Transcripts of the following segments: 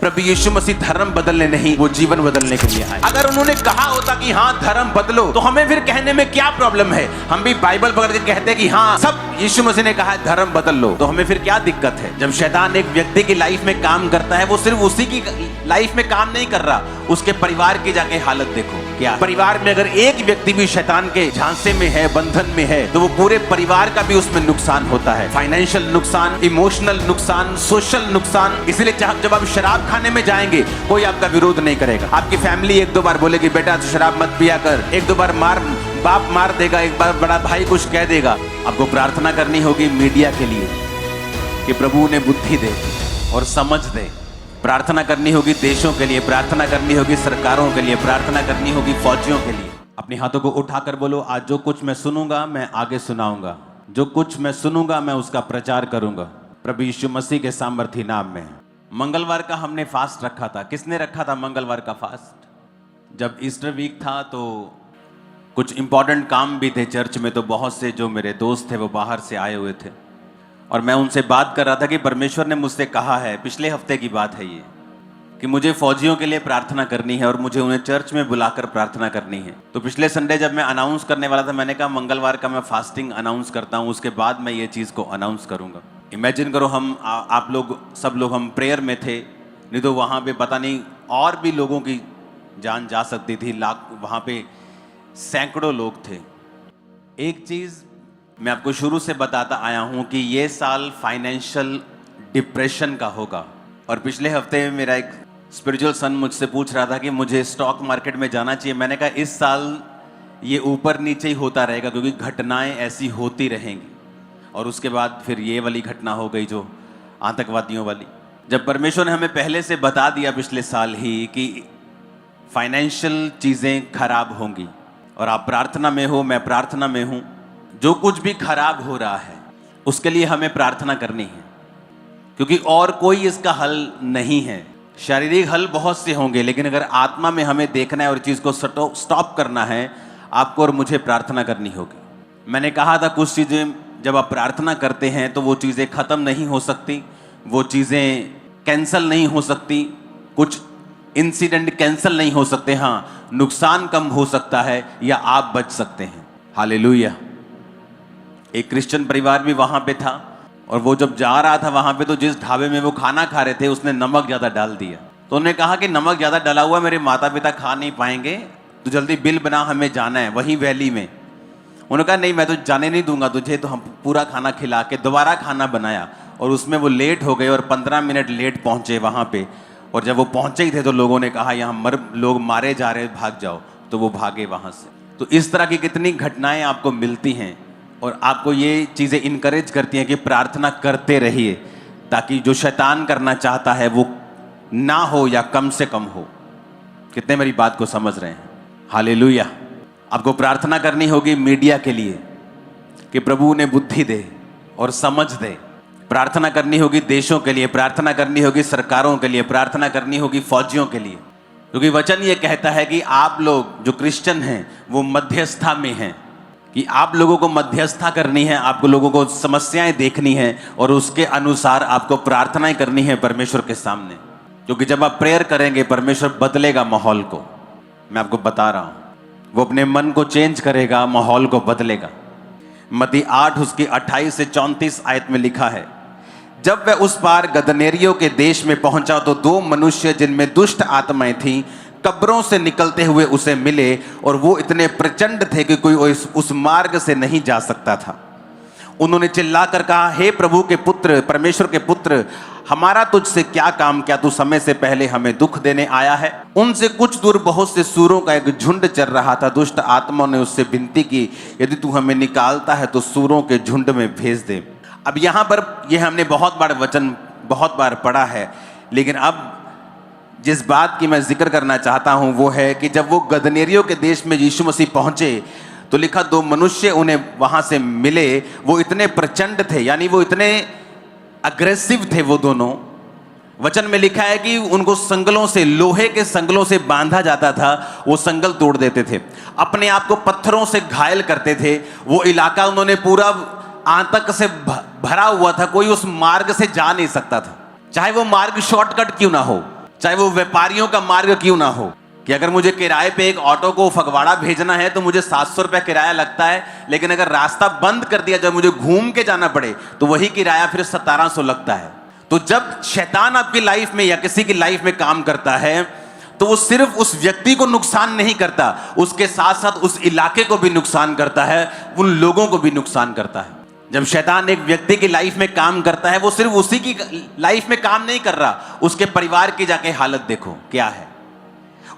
प्रभु यीशु मसीह धर्म बदलने नहीं, वो जीवन बदलने के लिए आए। अगर उन्होंने कहा होता कि हाँ धर्म बदलो, तो हमें फिर कहने में क्या प्रॉब्लम है? हम भी बाइबल पकड़ के कहते हैं कि हाँ सब यीशु मसीह ने कहा है धर्म बदल लो, तो हमें फिर क्या दिक्कत है? जब शैतान एक व्यक्ति की लाइफ में काम करता है, वो सिर्फ उसी की लाइफ में काम नहीं कर रहा, उसके परिवार की जाके हालत देखो। क्या परिवार में अगर एक व्यक्ति भी शैतान के झांसे में है, बंधन में है, तो वो पूरे परिवार का भी उसमें नुकसान होता है। फाइनेंशियल नुकसान, इमोशनल नुकसान, सोशल नुकसान। इसलिए जब आप शराब खाने में जाएंगे, कोई आपका विरोध नहीं करेगा। आपकी फैमिली एक दो बार बोलेगी बेटा तू शराब मत पिया कर, एक दो बार बाप मार देगा, एक बार बड़ा भाई कुछ कह देगा। आपको प्रार्थना करनी होगी मीडिया के लिए कि प्रभु उन्हें बुद्धि दे और समझ दे। प्रार्थना करनी होगी देशों के लिए, प्रार्थना करनी होगी सरकारों के लिए, प्रार्थना करनी होगी फौजियों के लिए। अपने हाथों को उठाकर बोलो, आज जो कुछ मैं सुनूंगा मैं आगे सुनाऊंगा, जो कुछ मैं सुनूंगा मैं उसका प्रचार करूंगा, प्रभु यीशु मसीह के सामर्थी नाम में। मंगलवार का हमने फास्ट रखा था। किसने रखा था मंगलवार का फास्ट? जब ईस्टर वीक था तो कुछ इंपॉर्टेंट काम भी थे चर्च में, तो बहुत से जो मेरे दोस्त थे वो बाहर से आए हुए थे और मैं उनसे बात कर रहा था कि परमेश्वर ने मुझसे कहा है, पिछले हफ्ते की बात है ये, कि मुझे फौजियों के लिए प्रार्थना करनी है और मुझे उन्हें चर्च में बुलाकर प्रार्थना करनी है। तो पिछले संडे जब मैं अनाउंस करने वाला था, मैंने कहा मंगलवार का मैं फास्टिंग अनाउंस करता हूँ, उसके बाद मैं ये चीज़ को अनाउंस करूँगा। इमेजिन करो हम आप लोग सब लोग हम प्रेयर में थे, नहीं तो वहाँ पे पता नहीं और भी लोगों की जान जा सकती थी। लाख वहाँ पे सैकड़ों लोग थे। एक चीज़ मैं आपको शुरू से बताता आया हूँ कि ये साल फाइनेंशियल डिप्रेशन का होगा। और पिछले हफ्ते में मेरा एक स्पिरिचुअल सन मुझसे पूछ रहा था कि मुझे स्टॉक मार्केट में जाना चाहिए। मैंने कहा इस साल ये ऊपर नीचे ही होता रहेगा, क्योंकि घटनाएं ऐसी होती रहेंगी। और उसके बाद फिर ये वाली घटना हो गई जो आतंकवादियों वाली। जब परमेश्वर ने हमें पहले से बता दिया पिछले साल ही कि फाइनेंशियल चीज़ें खराब होंगी, और आप प्रार्थना में हो, मैं प्रार्थना में हूँ, जो कुछ भी खराब हो रहा है उसके लिए हमें प्रार्थना करनी है, क्योंकि और कोई इसका हल नहीं है। शारीरिक हल बहुत से होंगे, लेकिन अगर आत्मा में हमें देखना है और चीज़ को स्टॉप करना है, आपको और मुझे प्रार्थना करनी होगी। मैंने कहा था कुछ चीज़ें जब आप प्रार्थना करते हैं तो वो चीज़ें ख़त्म नहीं हो सकती, वो चीज़ें कैंसिल नहीं हो सकती, कुछ इंसिडेंट कैंसिल नहीं हो सकते। हाँ, नुकसान कम हो सकता है या आप बच सकते हैं। हालेलुया। एक क्रिश्चियन परिवार भी वहाँ पे था, और वो जब जा रहा था वहाँ पे, तो जिस ढाबे में वो खाना खा रहे थे उसने नमक ज़्यादा डाल दिया। तो उन्होंने कहा कि नमक ज़्यादा डाला हुआ मेरे माता पिता खा नहीं पाएंगे, तो जल्दी बिल बना, हमें जाना है वहीं वैली में। उन्होंने कहा नहीं मैं तो जाने नहीं दूंगा तुझे, तो हम पूरा खाना खिला के दोबारा खाना बनाया, और उसमें वो लेट हो गए और 15 मिनट लेट पहुँचे वहाँ पे। और जब वो पहुँचे ही थे तो लोगों ने कहा यहाँ लोग मारे जा रहे, भाग जाओ, तो वो भागे वहाँ से। तो इस तरह की कितनी घटनाएं आपको मिलती हैं, और आपको ये चीज़ें इनकरेज करती हैं कि प्रार्थना करते रहिए, ताकि जो शैतान करना चाहता है वो ना हो या कम से कम हो। कितने मेरी बात को समझ रहे हैं? हालेलुया। आपको प्रार्थना करनी होगी मीडिया के लिए कि प्रभु उन्हें बुद्धि दे और समझ दे। प्रार्थना करनी होगी देशों के लिए, प्रार्थना करनी होगी सरकारों के लिए, प्रार्थना करनी होगी फौजियों के लिए, क्योंकि वचन ये कहता है कि आप लोग जो क्रिश्चियन हैं वो मध्यस्थता में हैं, कि आप लोगों को मध्यस्थता करनी है, आपको लोगों को समस्याएं देखनी है और उसके अनुसार आपको प्रार्थनाएं करनी है परमेश्वर के सामने। क्योंकि जब आप प्रेयर करेंगे परमेश्वर बदलेगा माहौल को। मैं आपको बता रहा हूँ, वो अपने मन को चेंज करेगा, माहौल को बदलेगा। मत्ती 8 उसकी 28 से 34 आयत में लिखा है, जब वह उस पार गदनेरियों के देश में पहुंचा तो 2 मनुष्य जिनमें दुष्ट आत्माएं थीं कब्रों से निकलते हुए उसे मिले, और वो इतने प्रचंड थे कि कोई उस मार्ग से नहीं जा सकता था। उन्होंने चिल्लाकर कहा, हे प्रभु के पुत्र, परमेश्वर के पुत्र, हमारा तुझसे क्या काम? क्या तू समय से पहले हमें दुख देने आया है? उनसे कुछ दूर बहुत से सूरों का एक झुंड चल रहा था। दुष्ट आत्माओं ने उससे विनती की, यदि तू हमें निकालता है तो सूरों के झुंड में भेज दे। अब यहाँ पर यह हमने बहुत बार वचन बहुत बार पढ़ा है, लेकिन अब जिस बात की मैं जिक्र करना चाहता हूँ वो है कि जब वो गदनेरियों के देश में यीशु मसीह पहुँचे तो लिखा 2 मनुष्य उन्हें वहाँ से मिले। वो इतने प्रचंड थे, यानी वो इतने अग्रेसिव थे वो दोनों। वचन में लिखा है कि उनको संगलों से, लोहे के संगलों से बांधा जाता था, वो संगल तोड़ देते थे, अपने आप को पत्थरों से घायल करते थे। वो इलाका उन्होंने पूरा आतंक से भरा हुआ था, कोई उस मार्ग से जा नहीं सकता था, चाहे वो मार्ग शॉर्टकट क्यों ना हो। चाहे वो व्यापारियों का मार्ग क्यों ना हो, कि अगर मुझे किराए पे एक ऑटो को फगवाड़ा भेजना है तो मुझे 700 रुपया किराया लगता है, लेकिन अगर रास्ता बंद कर दिया, जब मुझे घूम के जाना पड़े तो वही किराया फिर 1700 लगता है। तो जब शैतान आपकी लाइफ में या किसी की लाइफ में काम करता है तो वो सिर्फ उस व्यक्ति को नुकसान नहीं करता, उसके साथ साथ उस इलाके को भी नुकसान करता है, उन लोगों को भी नुकसान करता है। जब शैतान एक व्यक्ति की लाइफ में काम करता है, वो सिर्फ उसी की लाइफ में काम नहीं कर रहा, उसके परिवार की जाके हालत देखो क्या है,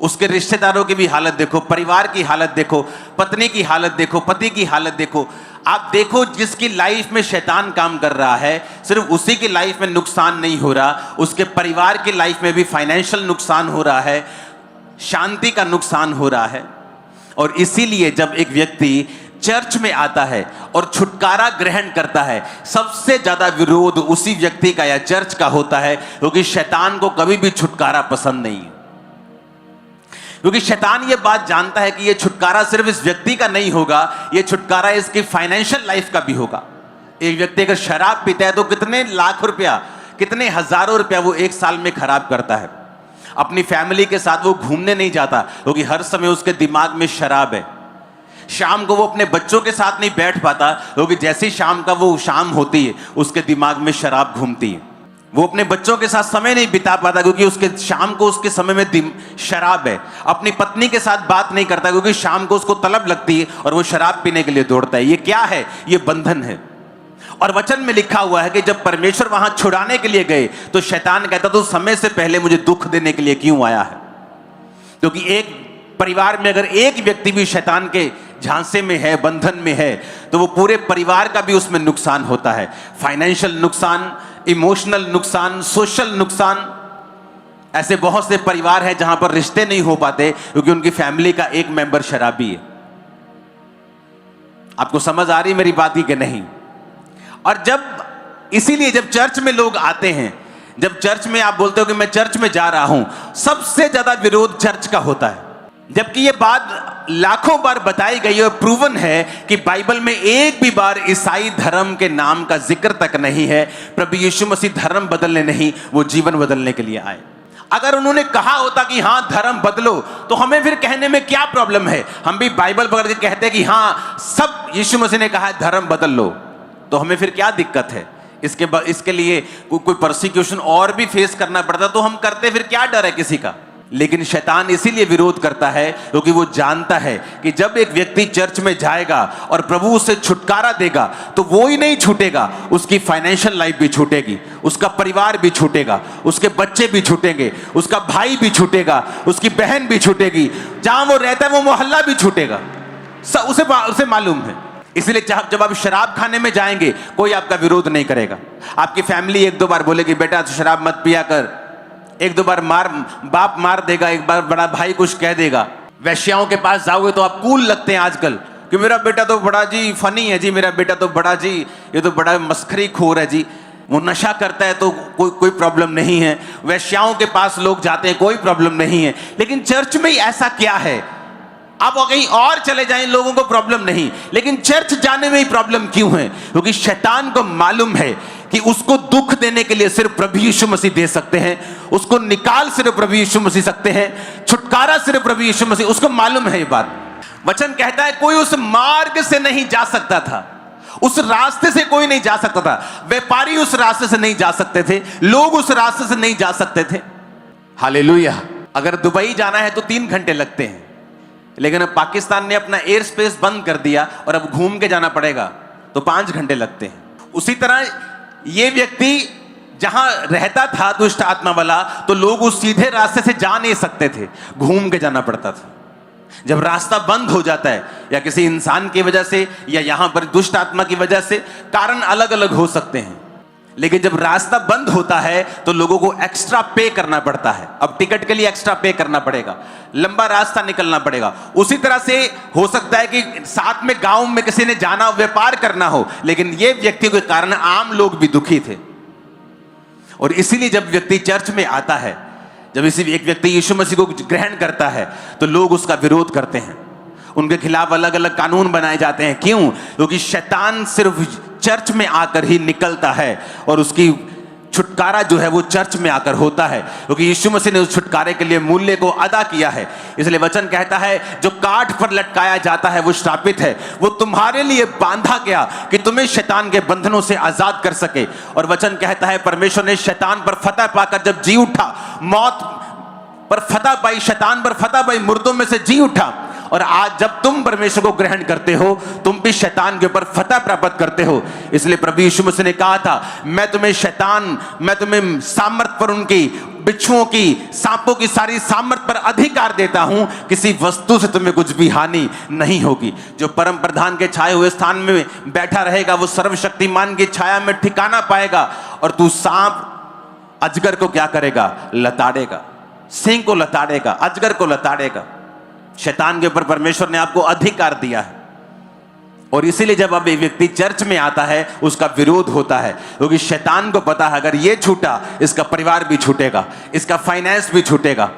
उसके रिश्तेदारों की भी हालत देखो, परिवार की हालत देखो, पत्नी की हालत देखो, पति की हालत देखो। आप देखो जिसकी लाइफ में शैतान काम कर रहा है, सिर्फ उसी की लाइफ में नुकसान नहीं हो रहा, उसके परिवार की लाइफ में भी फाइनेंशियल नुकसान हो रहा है, शांति का नुकसान हो रहा है। और इसीलिए जब एक व्यक्ति चर्च में आता है और छुटकारा ग्रहण करता है, सबसे ज्यादा विरोध उसी व्यक्ति का या चर्च का होता है, क्योंकि शैतान को कभी भी छुटकारा पसंद नहीं है। क्योंकि शैतान ये बात जानता है कि ये छुटकारा सिर्फ इस व्यक्ति का नहीं होगा, ये छुटकारा इसकी फाइनेंशियल लाइफ का भी होगा। एक व्यक्ति अगर शराब पीता है तो कितने लाख रुपया, कितने हजारों रुपया वो एक साल में खराब करता है। अपनी फैमिली के साथ वो घूमने नहीं जाता क्योंकि हर समय उसके दिमाग में शराब है। शाम को वो अपने बच्चों के साथ नहीं बैठ पाता क्योंकि जैसे ही शाम का वो शाम होती है उसके दिमाग में शराब घूमती है। वो अपने बच्चों के साथ समय नहीं बिता पाता क्योंकि उसके शाम को उसके समय में शराब है। अपनी पत्नी के साथ बात नहीं करता क्योंकि शाम को उसको तलब लगती है और वो शराब पीने के लिए दौड़ता है। ये क्या है? ये बंधन है। और वचन में लिखा हुआ है कि जब परमेश्वर वहां छुड़ाने के लिए गए तो शैतान कहता तो समय से पहले मुझे दुख देने के लिए क्यों आया है? क्योंकि एक परिवार में अगर एक व्यक्ति भी शैतान के झांसे में है, बंधन में है, तो वो पूरे परिवार का भी उसमें नुकसान होता है। फाइनेंशियल नुकसान, इमोशनल नुकसान, सोशल नुकसान। ऐसे बहुत से परिवार हैं जहां पर रिश्ते नहीं हो पाते क्योंकि उनकी फैमिली का एक मेंबर शराबी है। आपको समझ आ रही मेरी बात ही कि नहीं? और इसीलिए जब चर्च में लोग आते हैं, जब चर्च में आप बोलते हो कि मैं चर्च में जा रहा हूं, सबसे ज्यादा विरोध चर्च का होता है। जबकि ये बात लाखों बार बताई गई और प्रूवन है कि बाइबल में एक भी बार ईसाई धर्म के नाम का जिक्र तक नहीं है। प्रभु यीशु मसीह धर्म बदलने नहीं, वो जीवन बदलने के लिए आए। अगर उन्होंने कहा होता कि हाँ धर्म बदलो, तो हमें फिर कहने में क्या प्रॉब्लम है? हम भी बाइबल पकड़ के कहते हैं कि हाँ सब यीशु मसीह ने कहा है धर्म बदल लो, तो हमें फिर क्या दिक्कत है? इसके लिए कोई परसिक्यूशन और भी फेस करना पड़ता तो हम करते, फिर क्या डर है किसी का? लेकिन शैतान इसीलिए विरोध करता है क्योंकि वो जानता है कि जब एक व्यक्ति चर्च में जाएगा और प्रभु उसे छुटकारा देगा तो वो ही नहीं छूटेगा, उसकी फाइनेंशियल लाइफ भी छूटेगी, उसका परिवार भी छूटेगा, उसके बच्चे भी छूटेंगे, उसका भाई भी छूटेगा, उसकी बहन भी छूटेगी, जहां वो रहता है वो मोहल्ला भी छूटेगा। उसे मालूम है। इसलिए जब आप शराब खाने में जाएंगे कोई आपका विरोध नहीं करेगा। आपकी फैमिली एक दो बार बोलेगी बेटा तो शराब मत पिया कर, एक दो बार बाप मार देगा, एक बार बड़ा भाई कुछ कह देगा। वैश्याओं के पास जाओगे तो आप कूल लगते हैं आजकल कि मेरा बेटा तो बड़ा जी फनी है जी, मेरा बेटा तो बड़ा जी ये तो बड़ा मस्खरी खोर है जी, वो नशा करता है तो कोई प्रॉब्लम नहीं है। वैश्याओं के पास लोग जाते हैं, कोई प्रॉब्लम नहीं है। लेकिन चर्च में ऐसा क्या है? आप कहीं और चले जाएं लोगों को प्रॉब्लम नहीं, लेकिन चर्च जाने में ही प्रॉब्लम क्यों है? क्योंकि शैतान को मालूम है कि उसको दुख देने के लिए सिर्फ प्रभु यीशु मसीह दे सकते हैं, उसको निकाल सिर्फ प्रभु यीशु मसीह सकते हैं, छुटकारा सिर्फ प्रभु यीशु मसीह। उसको मालूम है ये बात। वचन कहता है कोई उस मार्ग से नहीं जा सकता था, उस रास्ते से कोई नहीं जा सकता था। व्यापारी उस रास्ते से नहीं जा सकते थे, लोग उस रास्ते से नहीं जा सकते थे। हालेलुया। अगर दुबई जाना है तो 3 घंटे लगते हैं, लेकिन अब पाकिस्तान ने अपना एयर स्पेस बंद कर दिया और अब घूम के जाना पड़ेगा तो 5 घंटे लगते हैं। उसी तरह ये व्यक्ति जहां रहता था दुष्ट आत्मा वाला, तो लोग उस सीधे रास्ते से जा नहीं सकते थे, घूम के जाना पड़ता था। जब रास्ता बंद हो जाता है या किसी इंसान की वजह से या यहां पर दुष्ट आत्मा की वजह से, कारण अलग अलग हो सकते हैं, लेकिन जब रास्ता बंद होता है तो लोगों को एक्स्ट्रा पे करना पड़ता है। अब टिकट के लिए एक्स्ट्रा पे करना पड़ेगा, लंबा रास्ता निकलना पड़ेगा। उसी तरह से हो सकता है कि साथ में गांव में किसी ने जाना, व्यापार करना हो, लेकिन ये व्यक्ति के कारण आम लोग भी दुखी थे। और इसीलिए जब व्यक्ति चर्च में आता है, जब एक व्यक्ति यीशु मसीह को ग्रहण करता है तो लोग उसका विरोध करते हैं, उनके खिलाफ अलग अलग कानून बनाए जाते हैं। क्यों? क्योंकि शैतान सिर्फ चर्च में आकर ही निकलता है और उसकी छुटकारा जो है वो चर्च में आकर होता है, क्योंकि यीशु मसीह ने उस छुटकारे के लिए मूल्य को अदा किया है। इसलिए वचन कहता है जो काठ पर लटकाया जाता है वो श्रापित है, वो तुम्हारे लिए बांधा गया कि तुम्हें शैतान के बंधनों से आजाद कर सके। और वचन कहता है परमेश्वर ने शैतान पर फतह पाकर जब जी उठा, मौत पर फतह पाई, शैतान पर फतह पाई, मुर्दों में से जी उठा। और आज जब तुम परमेश्वर को ग्रहण करते हो, तुम भी शैतान के ऊपर फतह प्राप्त करते हो। इसलिए प्रभु यीशु मसीह ने कहा था, मैं तुम्हें सामर्थ पर, उनकी बिच्छुओं की, सांपों की सारी सामर्थ पर अधिकार देता हूं, किसी वस्तु से तुम्हें कुछ भी हानि नहीं होगी। जो परम प्रधान के छाए हुए स्थान में बैठा रहेगा वो सर्वशक्तिमान की छाया में ठिकाना पाएगा। और तू सांप अजगर को क्या करेगा? लताड़ेगा, सिंह को लताड़ेगा, अजगर को लताड़ेगा। शैतान के ऊपर परमेश्वर ने आपको अधिकार दिया है। और इसीलिए जब अब एक व्यक्ति चर्च में आता है उसका विरोध होता है, क्योंकि शैतान को पता है अगर ये छूटा इसका परिवार भी छूटेगा, इसका फाइनेंस भी छूटेगा,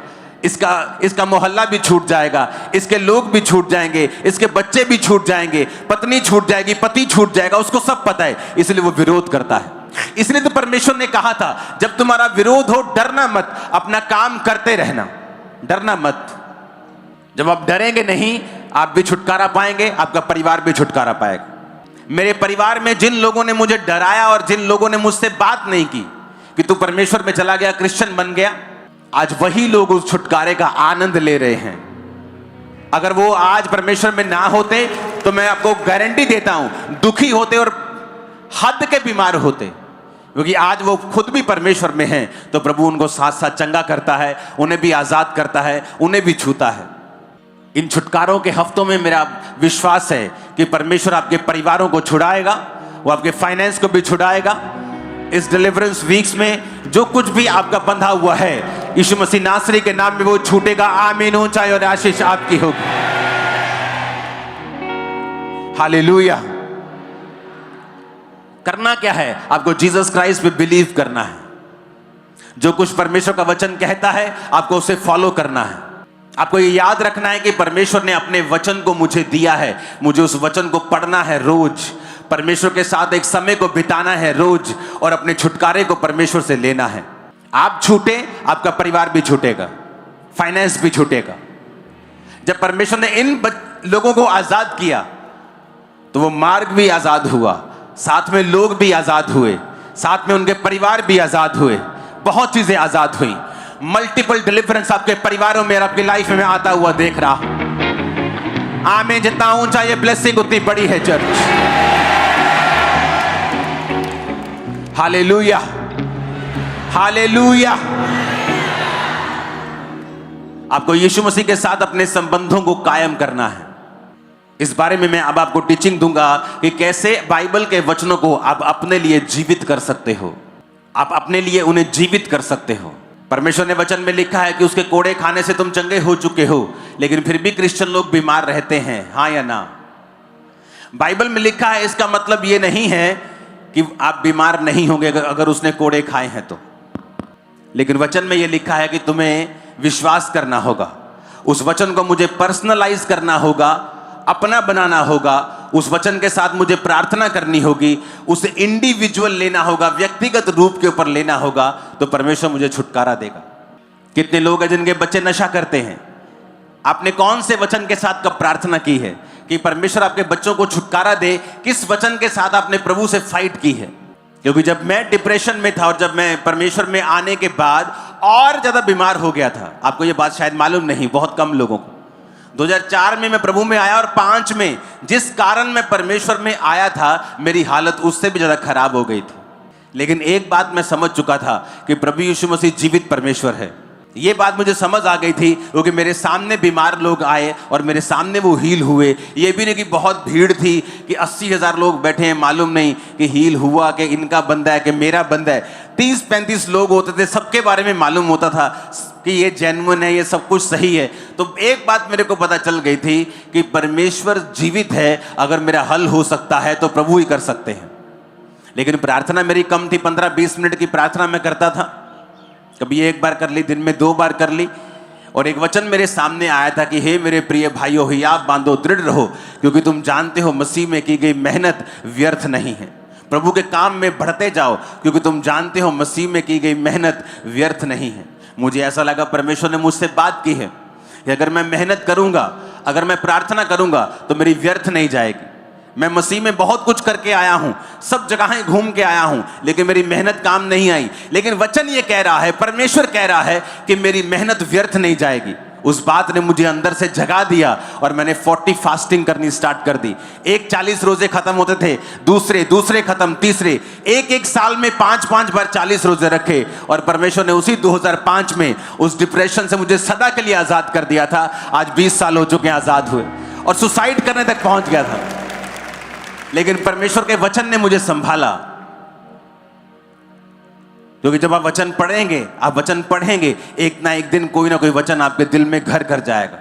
इसका मोहल्ला भी छूट जाएगा, इसके लोग भी छूट जाएंगे, इसके बच्चे भी छूट जाएंगे, पत्नी छूट जाएगी, पति छूट जाएगा, उसको सब पता है, इसलिए वो विरोध करता है। इसलिए तो परमेश्वर ने कहा था जब तुम्हारा विरोध हो डरना मत, अपना काम करते रहना, डरना मत। जब आप डरेंगे नहीं, आप भी छुटकारा पाएंगे, आपका परिवार भी छुटकारा पाएगा। मेरे परिवार में जिन लोगों ने मुझे डराया और जिन लोगों ने मुझसे बात नहीं की कि तू परमेश्वर में चला गया, क्रिश्चियन बन गया, आज वही लोग उस छुटकारे का आनंद ले रहे हैं। अगर वो आज परमेश्वर में ना होते तो मैं आपको गारंटी देता हूं दुखी होते और हद के बीमार होते, क्योंकि आज वो खुद भी परमेश्वर में हैं तो प्रभु उनको साथ साथ चंगा करता है, उन्हें भी आजाद करता है, उन्हें भी छूता है। इन छुटकारों के हफ्तों में मेरा विश्वास है कि परमेश्वर आपके परिवारों को छुड़ाएगा, वो आपके फाइनेंस को भी छुड़ाएगा। इस डिलीवरेंस वीक्स में जो कुछ भी आपका बंधा हुआ है यीशु मसीह नासरी के नाम में वो छूटेगा। आमीन। ऊंचाई और आशीष आपकी होगी। हालेलुया। करना क्या है? आपको जीसस क्राइस्ट पे बिलीव करना है। जो कुछ परमेश्वर का वचन कहता है आपको उसे फॉलो करना है। आपको ये याद रखना है कि परमेश्वर ने अपने वचन को मुझे दिया है, मुझे उस वचन को पढ़ना है रोज, परमेश्वर के साथ एक समय को बिताना है रोज, और अपने छुटकारे को परमेश्वर से लेना है। आप छूटे, आपका परिवार भी छूटेगा, फाइनेंस भी छूटेगा। जब परमेश्वर ने इन लोगों को आजाद किया तो वो मार्ग भी आजाद हुआ, साथ में लोग भी आजाद हुए, साथ में उनके परिवार भी आजाद हुए, बहुत चीजें आजाद हुई। मल्टीपल डिलीवरेंस आपके परिवारों में और आपकी लाइफ में आता हुआ देख रहा हूं। आमीन। जितना ऊंचा ये ब्लेसिंग उतनी बड़ी है चर्च। Hallelujah, hallelujah. आपको यीशु मसीह के साथ अपने संबंधों को कायम करना है। इस बारे में मैं अब आपको टीचिंग दूंगा कि कैसे बाइबल के वचनों को आप अपने लिए जीवित कर सकते हो, आप अपने लिए उन्हें जीवित कर सकते हो। परमेश्वर ने वचन में लिखा है कि उसके कोड़े खाने से तुम चंगे हो चुके हो, लेकिन फिर भी क्रिश्चियन लोग बीमार रहते हैं, हाँ या ना? बाइबल में लिखा है, इसका मतलब ये नहीं है कि आप बीमार नहीं होंगे अगर उसने कोड़े खाए हैं तो, लेकिन वचन में ये लिखा है कि तुम्हें विश्वास करना होगा, उस वचन को मुझे पर्सनलाइज करना होगा, अपना बनाना होगा, उस वचन के साथ मुझे प्रार्थना करनी होगी, उसे इंडिविजुअल लेना होगा, व्यक्तिगत रूप के ऊपर लेना होगा, तो परमेश्वर मुझे छुटकारा देगा। कितने लोग हैं जिनके बच्चे नशा करते हैं? आपने कौन से वचन के साथ कब प्रार्थना की है कि परमेश्वर आपके बच्चों को छुटकारा दे? किस वचन के साथ आपने प्रभु से फाइट की है? क्योंकि जब मैं डिप्रेशन में था और जब मैं परमेश्वर में आने के बाद और ज्यादा बीमार हो गया था, आपको ये बात शायद मालूम नहीं, बहुत कम लोगों को। 2004 में मैं प्रभु में आया और 5 में जिस कारण मैं परमेश्वर में आया था, मेरी हालत उससे भी ज्यादा खराब हो गई थी। लेकिन एक बात मैं समझ चुका था कि प्रभु यीशु मसीह जीवित परमेश्वर है। ये बात मुझे समझ आ गई थी, क्योंकि मेरे सामने बीमार लोग आए और मेरे सामने वो हील हुए। ये भी नहीं कि बहुत भीड़ थी कि 80,000 लोग बैठे हैं, मालूम नहीं कि हील हुआ कि इनका बंदा है कि मेरा बंदा है। 30-35 लोग होते थे, सबके बारे में मालूम होता था कि ये जेन्युइन है, ये सब कुछ सही है। तो एक बात मेरे को पता चल गई थी कि परमेश्वर जीवित है, अगर मेरा हल हो सकता है तो प्रभु ही कर सकते हैं। लेकिन प्रार्थना मेरी कम थी, 15-20 मिनट की प्रार्थना मैं करता था, कभी एक बार कर ली, दिन में 2 बार कर ली। और एक वचन मेरे सामने आया था कि हे मेरे प्रिय भाइयों, हियाव बांधो, दृढ़ रहो, क्योंकि तुम जानते हो मसीह में की गई मेहनत व्यर्थ नहीं है। प्रभु के काम में बढ़ते जाओ, क्योंकि तुम जानते हो मसीह में की गई मेहनत व्यर्थ नहीं है। मुझे ऐसा लगा परमेश्वर ने मुझसे बात की है कि अगर मैं मेहनत करूंगा, अगर मैं प्रार्थना करूंगा तो मेरी व्यर्थ नहीं जाएगी। मैं मसीह में बहुत कुछ करके आया हूं, सब जगहें घूम के आया हूं, लेकिन मेरी मेहनत काम नहीं आई। लेकिन वचन ये कह रहा है, परमेश्वर कह रहा है कि मेरी मेहनत व्यर्थ नहीं जाएगी। उस बात ने मुझे अंदर से जगा दिया और मैंने 40 फास्टिंग करनी स्टार्ट कर दी। 40 रोजे खत्म होते थे, दूसरे खत्म, तीसरे, एक साल में 5 बार 40 रोजे रखे। और परमेश्वर ने उसी 2005 में उस डिप्रेशन से मुझे सदा के लिए आजाद कर दिया था। आज 20 साल हो चुके हैं आजाद हुए, और सुसाइड करने तक पहुंच गया था, लेकिन परमेश्वर के वचन ने मुझे संभाला। क्योंकि जब आप वचन पढ़ेंगे, आप वचन पढ़ेंगे, एक ना एक दिन कोई ना कोई वचन आपके दिल में घर घर जाएगा।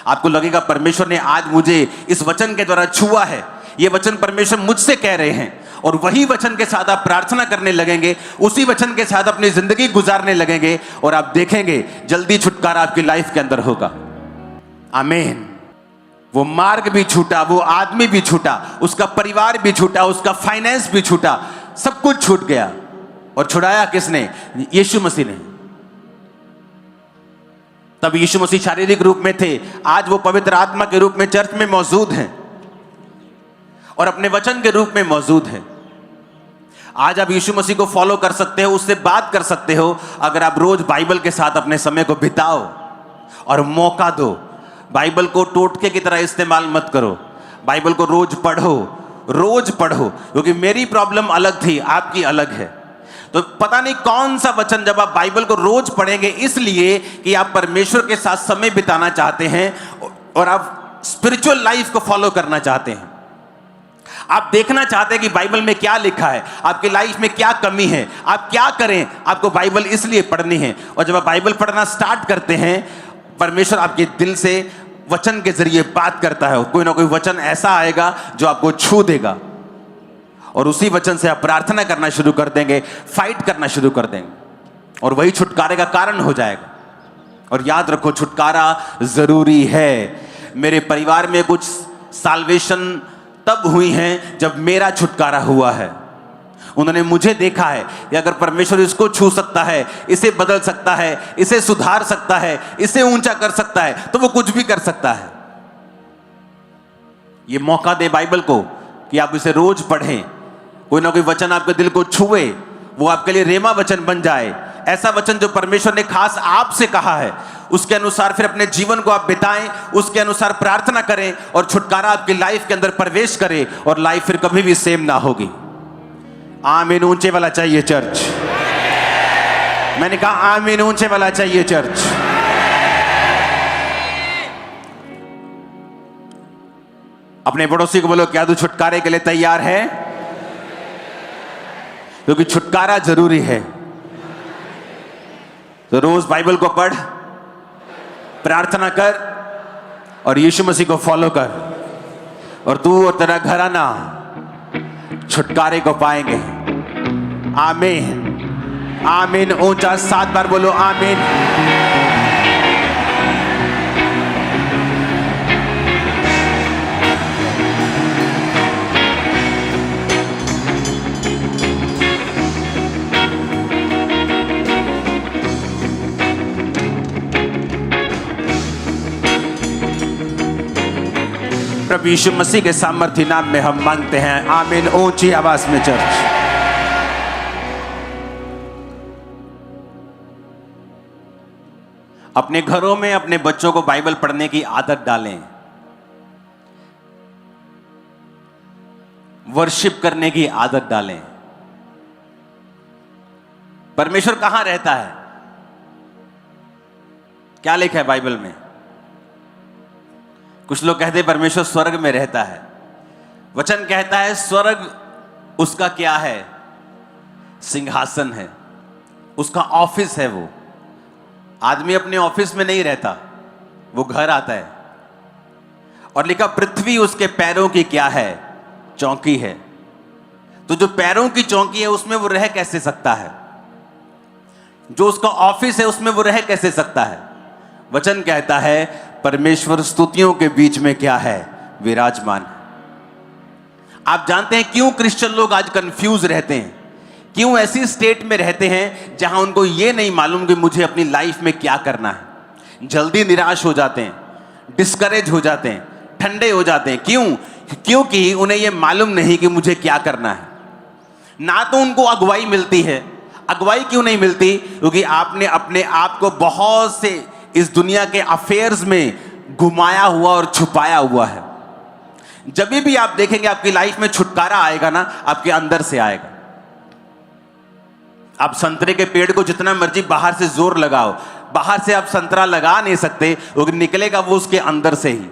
आपको लगेगा परमेश्वर ने आज मुझे इस वचन के द्वारा छुआ है, ये वचन परमेश्वर मुझसे कह रहे हैं। और वही वचन के साथ आप प्रार्थना करने लगेंगे, उसी वचन के साथ अपनी जिंदगी गुजारने लगेंगे, और आप देखेंगे जल्दी छुटकारा आपकी लाइफ के अंदर होगा। आमीन। वो मार्ग भी छूटा, वो आदमी भी छूटा, उसका परिवार भी छूटा, उसका फाइनेंस भी छूटा, सब कुछ छूट गया। और छुड़ाया किसने? यीशु मसीह ने। तब यीशु मसीह शारीरिक रूप में थे, आज वो पवित्र आत्मा के रूप में चर्च में मौजूद हैं और अपने वचन के रूप में मौजूद हैं। आज आप यीशु मसीह को फॉलो कर सकते हो, उससे बात कर सकते हो, अगर आप रोज बाइबल के साथ अपने समय को बिताओ और मौका दो। बाइबल को टोटके की तरह इस्तेमाल मत करो, बाइबल को रोज पढ़ो, क्योंकि मेरी प्रॉब्लम अलग थी, आपकी अलग है। तो पता नहीं कौन सा वचन, जब आप बाइबल को रोज पढ़ेंगे, इसलिए कि आप परमेश्वर के साथ समय बिताना चाहते हैं और आप स्पिरिचुअल लाइफ को फॉलो करना चाहते हैं। आप देखना चाहते हैं कि बाइबल में क्या लिखा है, आपकी लाइफ में क्या कमी है, आप क्या करें। आपको बाइबल इसलिए पढ़नी है, और जब आप बाइबल पढ़ना स्टार्ट करते हैं, परमेश्वर आपके दिल से वचन के जरिए बात करता है। कोई ना कोई वचन ऐसा आएगा जो आपको छू देगा, और उसी वचन से आप प्रार्थना करना शुरू कर देंगे, फाइट करना शुरू कर देंगे, और वही छुटकारे का कारण हो जाएगा। और याद रखो, छुटकारा जरूरी है। मेरे परिवार में कुछ साल्वेशन तब हुई हैं जब मेरा छुटकारा हुआ है। उन्होंने मुझे देखा है कि अगर परमेश्वर इसको छू सकता है, इसे बदल सकता है, इसे सुधार सकता है, इसे ऊंचा कर सकता है, तो वो कुछ भी कर सकता है। ये मौका दे बाइबल को कि आप इसे रोज पढ़ें, कोई ना कोई वचन आपके दिल को छुए, वो आपके लिए रेमा वचन बन जाए। ऐसा वचन जो परमेश्वर ने खास आपसे कहा है, उसके अनुसार फिर अपने जीवन को आप बिताएं, उसके अनुसार प्रार्थना करें, और छुटकारा आपकी लाइफ के अंदर प्रवेश करे, और लाइफ फिर कभी भी सेम ना होगी। आमीन। ऊंचे वाला चाहिए चर्च। मैंने कहा आमीन, ऊंचे वाला चाहिए चर्च। अपने पड़ोसी को बोलो, क्या तू छुटकारे के लिए तैयार है? क्योंकि छुटकारा जरूरी है। तो रोज बाइबल को पढ़, प्रार्थना कर, और यीशु मसीह को फॉलो कर, और तू और तेरा घराना छुटकारे को पाएंगे। आमीन। आमीन। ऊंचा 7 बार बोलो आमीन। प्रभु यीशु मसीह के सामर्थ्य नाम में हम मांगते हैं, आमीन। ऊंची आवाज में चर्च। अपने घरों में अपने बच्चों को बाइबल पढ़ने की आदत डालें, वर्शिप करने की आदत डालें। परमेश्वर कहां रहता है? क्या लिखा है बाइबल में? कुछ लोग कहते हैं परमेश्वर स्वर्ग में रहता है। वचन कहता है स्वर्ग उसका क्या है? सिंहासन है, उसका ऑफिस है। वो आदमी अपने ऑफिस में नहीं रहता, वो घर आता है। और लिखा पृथ्वी उसके पैरों की क्या है? चौकी है। तो जो पैरों की चौकी है उसमें वो रह कैसे सकता है? जो उसका ऑफिस है उसमें वो रह कैसे सकता है? वचन कहता है परमेश्वर स्तुतियों के बीच में क्या है? विराजमान। आप जानते हैं क्यों क्रिश्चियन लोग आज कंफ्यूज रहते हैं, क्यों ऐसी स्टेट में रहते हैं जहां उनको ये नहीं मालूम कि मुझे अपनी लाइफ में क्या करना है। जल्दी निराश हो जाते हैं, डिस्करेज हो जाते हैं, ठंडे हो जाते हैं। क्यों? क्योंकि उन्हें ये मालूम नहीं कि मुझे क्या करना है। ना तो उनको अगुवाई मिलती है। अगुवाई क्यों नहीं मिलती? क्योंकि आपने अपने आप को बहुत से इस दुनिया के अफेयर्स में घुमाया हुआ और छुपाया हुआ है। जब भी आप देखेंगे आपकी लाइफ में छुटकारा आएगा ना, आपके अंदर से आएगा। आप संतरे के पेड़ को जितना मर्जी बाहर से जोर लगाओ, बाहर से आप संतरा लगा नहीं सकते, क्योंकि निकलेगा वो उसके अंदर से ही।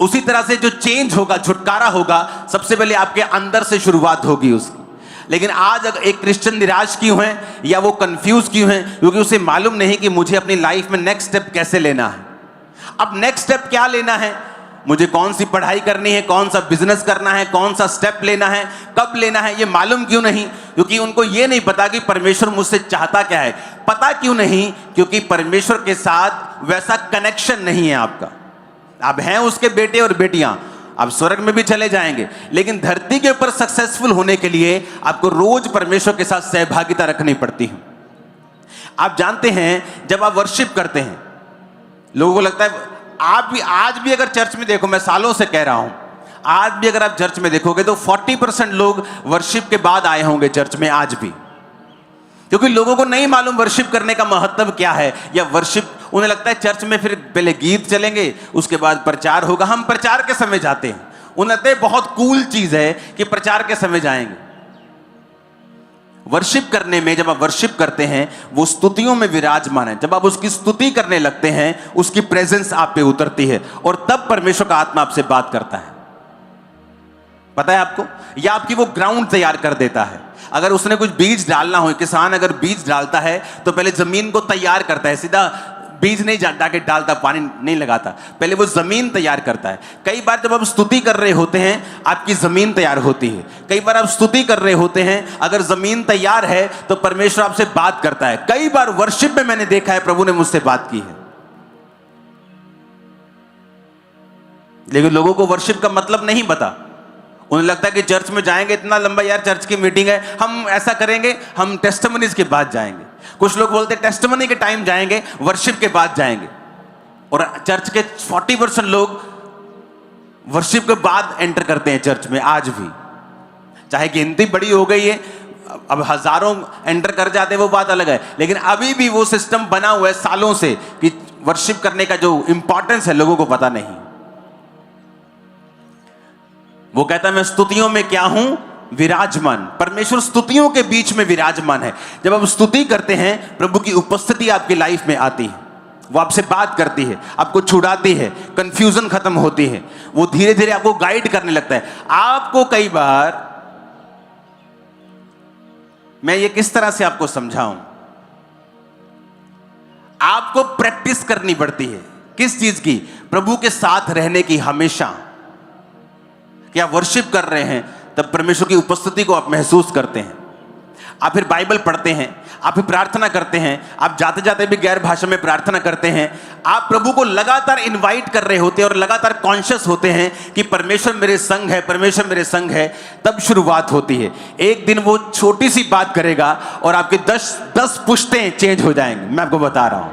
उसी तरह से जो चेंज होगा, छुटकारा होगा, सबसे पहले आपके अंदर से शुरुआत होगी उसकी। लेकिन आज अगर एक क्रिश्चियन निराश क्यों है या वो कंफ्यूज क्यों है? क्योंकि उसे मालूम नहीं कि मुझे अपनी लाइफ में नेक्स्ट स्टेप कैसे लेना है। अब नेक्स्ट स्टेप क्या लेना है, मुझे कौन सी पढ़ाई करनी है, कौन सा बिजनेस करना है, कौन सा स्टेप लेना है, कब लेना है, ये मालूम क्यों नहीं? क्योंकि उनको ये नहीं पता कि परमेश्वर मुझसे चाहता क्या है। पता क्यों नहीं? क्योंकि परमेश्वर के साथ वैसा कनेक्शन नहीं है आपका। आप हैं उसके बेटे और बेटियां, आप स्वर्ग में भी चले जाएंगे, लेकिन धरती के ऊपर सक्सेसफुल होने के लिए आपको रोज परमेश्वर के साथ सहभागिता रखनी पड़ती है। आप जानते हैं जब आप वर्शिप करते हैं, लोगों को लगता है, आप भी आज भी अगर चर्च में देखो, मैं सालों से कह रहा हूं, आज भी अगर आप चर्च में देखोगे तो 40% लोग वर्शिप के बाद आए होंगे चर्च में आज भी। क्योंकि लोगों को नहीं मालूम वर्शिप करने का महत्व क्या है, या वर्शिप, उन्हें लगता है चर्च में फिर पहले गीत चलेंगे, उसके बाद प्रचार होगा। हम प्रचार के समय जाते हैं, उन्हें लगता है बहुत कूल चीज है कि प्रचार के समय जाएंगे। वर्शिप करने में, जब आप वर्शिप करते हैं, वो स्तुतियों में विराजमान है। जब आप उसकी स्तुति करने लगते हैं, उसकी प्रेजेंस आप पे उतरती है, और तब परमेश्वर का आत्मा आपसे बात करता है। पता है आपको, या आपकी वो ग्राउंड तैयार कर देता है। अगर उसने कुछ बीज डालना हो, किसान अगर बीज डालता है तो पहले जमीन को तैयार करता है, सीधा बीज नहीं जाके डालता, पानी नहीं लगाता, पहले वो जमीन तैयार करता है। कई बार जब आप स्तुति कर रहे होते हैं, आपकी जमीन तैयार होती है। कई बार आप स्तुति कर रहे होते हैं, अगर जमीन तैयार है तो परमेश्वर आपसे बात करता है। कई बार वर्शिप में मैंने देखा है प्रभु ने मुझसे बात की है। लेकिन लोगों को वर्शिप का मतलब नहीं पता। उन्हें लगता है कि चर्च में जाएंगे, इतना लंबा यार चर्च की मीटिंग है, हम ऐसा करेंगे, हम टेस्टिमनीज के बाद जाएंगे। कुछ लोग बोलते हैं टेस्टिमनी के टाइम जाएंगे, वर्शिप के बाद जाएंगे। और चर्च के 40% लोग वर्शिप के बाद एंटर करते हैं चर्च में आज भी। चाहे गिनती बड़ी हो गई है, अब हजारों एंटर कर जाते हैं, वो बात अलग है, लेकिन अभी भी वो सिस्टम बना हुआ है सालों से कि वर्शिप करने का जो इंपॉर्टेंस है लोगों को पता नहीं। वो कहता है मैं स्तुतियों में क्या हूं? विराजमान। परमेश्वर स्तुतियों के बीच में विराजमान है। जब आप स्तुति करते हैं, प्रभु की उपस्थिति आपकी लाइफ में आती है, वो आपसे बात करती है, आपको छुड़ाती है, कंफ्यूजन खत्म होती है, वो धीरे धीरे आपको गाइड करने लगता है। आपको कई बार, मैं ये किस तरह से आपको समझाऊं, आपको प्रैक्टिस करनी पड़ती है। किस चीज की? प्रभु के साथ रहने की। हमेशा कि आप वर्शिप कर रहे हैं, तब परमेश्वर की उपस्थिति को आप महसूस करते हैं। आप फिर बाइबल पढ़ते हैं, आप फिर प्रार्थना करते हैं, आप जाते जाते भी गैर भाषा में प्रार्थना करते हैं। आप प्रभु को लगातार इनवाइट कर रहे होते हैं और लगातार कॉन्शियस होते हैं कि परमेश्वर मेरे संग है, परमेश्वर मेरे संग है। तब शुरुआत होती है। एक दिन वो छोटी सी बात करेगा और आपके 10 पुश्तें चेंज हो जाएंगे। मैं आपको बता रहा हूं,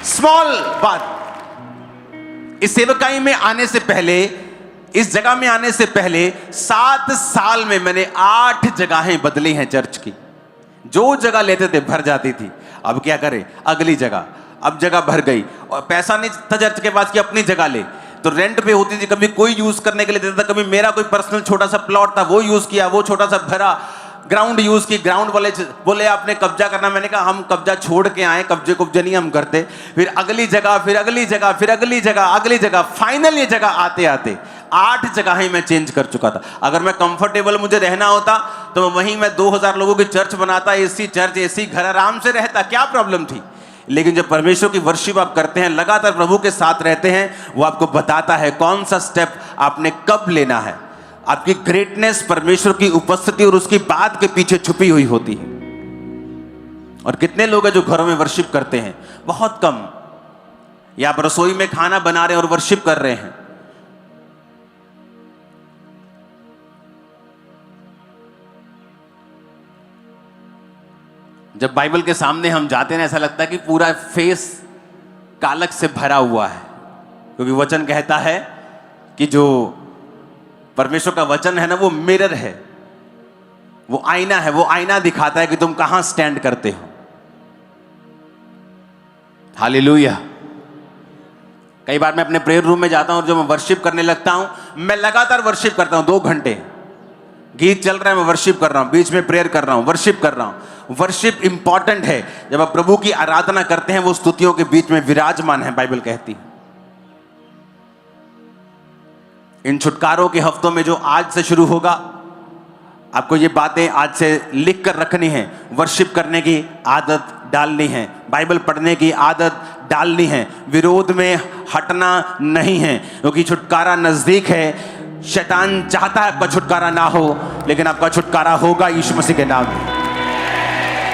स्मॉल बात। इस सेवकाई में आने से पहले, इस जगह में आने से पहले 7 साल में मैंने 8 जगहें बदली हैं चर्च की। जो जगह लेते थे भर जाती थी। अब क्या करें, अगली जगह, अब जगह भर गई और पैसा नहीं था चर्च के पास कि अपनी जगह ले, तो रेंट पे होती थी। कभी कोई यूज करने के लिए देता था, कभी मेरा कोई पर्सनल छोटा सा प्लॉट था वो यूज किया, वो छोटा सा भरा। ग्राउंड यूज की, ग्राउंड वाले बोले आपने कब्जा करना, मैंने कहा हम कब्जा छोड़ के आए, कब्जे नहीं हम करते। फिर अगली जगह, फिर अगली जगह, फिर अगली जगह, अगली जगह, फाइनल ये जगह आते आते 8 जगह ही मैं चेंज कर चुका था। अगर मैं कंफर्टेबल मुझे रहना होता तो वहीं मैं 2000 लोगों की चर्च बनाता, एसी चर्च, एसी घर, आराम से रहता, क्या प्रॉब्लम थी। लेकिन जब परमेश्वर की वर्शिप आप करते हैं, लगातार प्रभु के साथ रहते हैं, वो आपको बताता है कौन सा स्टेप आपने कब लेना है। आपकी ग्रेटनेस परमेश्वर की उपस्थिति और उसकी बात के पीछे छुपी हुई होती है। और कितने लोग हैं जो घरों में वर्शिप करते हैं? बहुत कम। या आप रसोई में खाना बना रहे हैं और वर्शिप कर रहे हैं। जब बाइबल के सामने हम जाते हैं ऐसा लगता है कि पूरा फेस कालक से भरा हुआ है, क्योंकि वचन कहता है कि जो परमेश्वर का वचन है ना वो मिरर है, वो आईना है, वो आईना दिखाता है कि तुम कहां स्टैंड करते हो। हालेलुया। कई बार मैं अपने प्रेयर रूम में जाता हूं और जब मैं वर्शिप करने लगता हूं, मैं लगातार वर्शिप करता हूं 2 घंटे, गीत चल रहा है, मैं वर्शिप कर रहा हूं, बीच में प्रेयर कर रहा हूं, वर्शिप कर रहा हूं। वर्शिप इंपॉर्टेंट है। जब आप प्रभु की आराधना करते हैं वो स्तुतियों के बीच में विराजमान है, बाइबल कहती है। इन छुटकारों के हफ्तों में जो आज से शुरू होगा, आपको ये बातें आज से लिख कर रखनी है। वर्शिप करने की आदत डालनी है, बाइबल पढ़ने की आदत डालनी है, विरोध में हटना नहीं है, क्योंकि छुटकारा नजदीक है। शैतान चाहता है आपका छुटकारा ना हो, लेकिन आपका छुटकारा होगा यीशु मसीह के नाम में।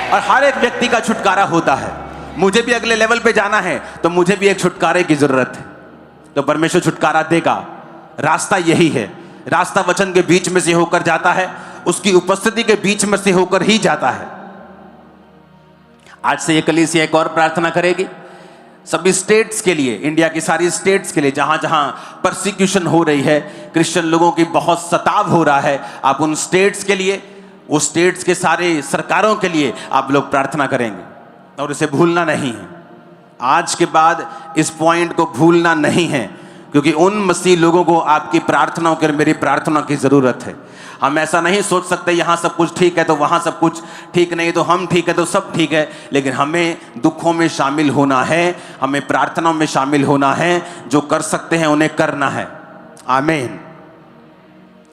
और हर एक व्यक्ति का छुटकारा होता है। मुझे भी अगले लेवल पे जाना है तो मुझे भी एक छुटकारे की जरूरत है, तो परमेश्वर छुटकारा देगा। रास्ता यही है, रास्ता वचन के बीच में से होकर जाता है, उसकी उपस्थिति के बीच में से होकर ही जाता है। आज से ये कलीसिया एक और प्रार्थना करेगी सभी स्टेट्स के लिए, इंडिया की सारी स्टेट्स के लिए, जहां जहां परसिक्यूशन हो रही है, क्रिश्चियन लोगों की बहुत सताव हो रहा है। आप उन स्टेट्स के लिए, उस स्टेट्स के सारे सरकारों के लिए आप लोग प्रार्थना करेंगे, और इसे भूलना नहीं है। आज के बाद इस पॉइंट को भूलना नहीं है, क्योंकि उन मसीह लोगों को आपकी प्रार्थनाओं की और मेरी प्रार्थना की जरूरत है। हम ऐसा नहीं सोच सकते यहां सब कुछ ठीक है तो वहां सब कुछ ठीक नहीं, तो हम ठीक है तो सब ठीक है। लेकिन हमें दुखों में शामिल होना है, हमें प्रार्थनाओं में शामिल होना है, जो कर सकते हैं उन्हें करना है। आमीन।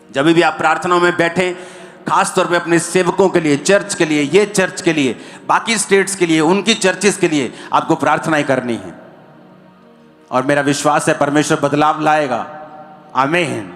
जब भी आप प्रार्थनाओं में बैठे, खास तौर पे अपने सेवकों के लिए, चर्च के लिए, ये चर्च के लिए, बाकी स्टेट्स के लिए, उनकी चर्चेस के लिए आपको प्रार्थनाएं करनी है। और मेरा विश्वास है परमेश्वर बदलाव लाएगा। आमीन।